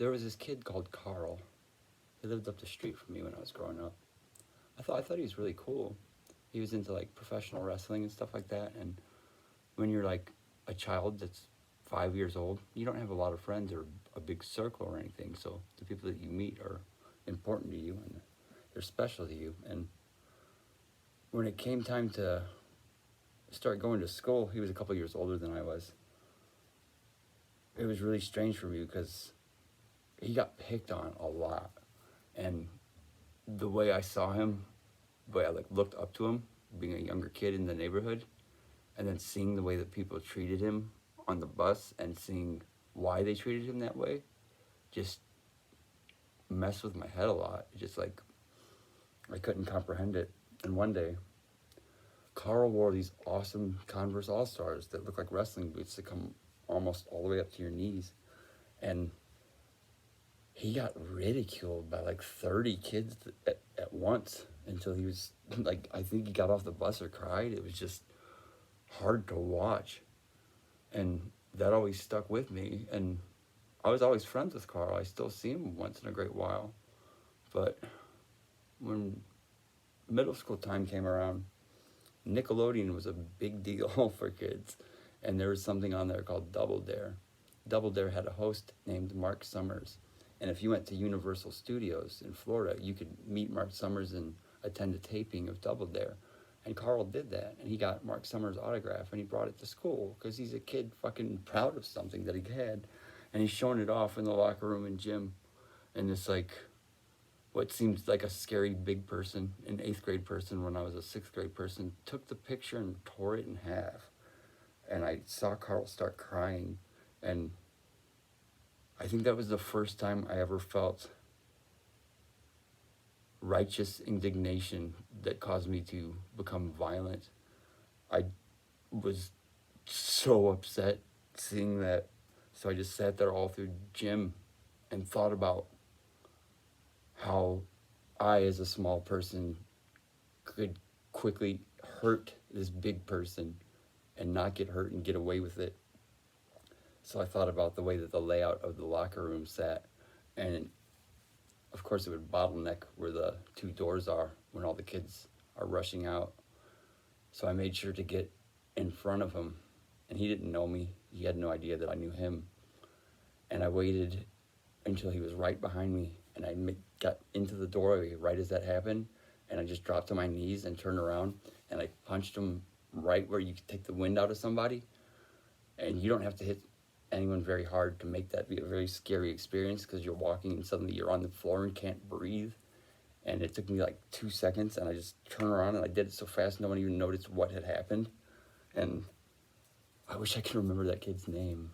there was this kid called Carl. He lived up the street from me when I was growing up. I thought he was really cool. He was into like professional wrestling and stuff like that. And when you're like a child that's 5 years old, you don't have a lot of friends or a big circle or anything. So the people that you meet are important to you and they're special to you. And when it came time to start going to school, he was a couple years older than I was. It was really strange for me because he got picked on a lot. And the way I saw him, the way I like looked up to him, being a younger kid in the neighborhood, and then seeing the way that people treated him on the bus and seeing why they treated him that way, just messed with my head a lot. Just like I couldn't comprehend it. And one day, Carl wore these awesome Converse All-Stars that look like wrestling boots that come almost all the way up to your knees. And he got ridiculed by like 30 kids at once until he was like, I think he got off the bus or cried. It was just hard to watch. And that always stuck with me. And I was always friends with Carl. I still see him once in a great while. But when middle school time came around, Nickelodeon was a big deal for kids. And there was something on there called Double Dare. Double Dare had a host named Mark Summers. And if you went to Universal Studios in Florida, you could meet Mark Summers and attend a taping of Double Dare. And Carl did that, and he got Mark Summers' autograph, and he brought it to school because he's a kid fucking proud of something that he had. And he's showing it off in the locker room and gym. And this, like, what seems like a scary big person, an 8th grade person when I was a 6th grade person, took the picture and tore it in half. And I saw Carl start crying, and I think that was the first time I ever felt righteous indignation that caused me to become violent. I was so upset seeing that, so I just sat there all through gym and thought about how I, as a small person, could quickly hurt this big person and not get hurt and get away with it. So I thought about the way that the layout of the locker room sat, and of course it would bottleneck where the 2 doors are when all the kids are rushing out. So I made sure to get in front of him, and he didn't know me. He had no idea that I knew him. And I waited until he was right behind me, and I got into the doorway right as that happened, and I just dropped to my knees and turned around, and I punched him right where you could take the wind out of somebody. And you don't have to hit anyone very hard to make that be a very scary experience, because you're walking and suddenly you're on the floor and can't breathe. And it took me like 2 seconds, and I just turned around and I did it so fast no one even noticed what had happened. And I wish I could remember that kid's name.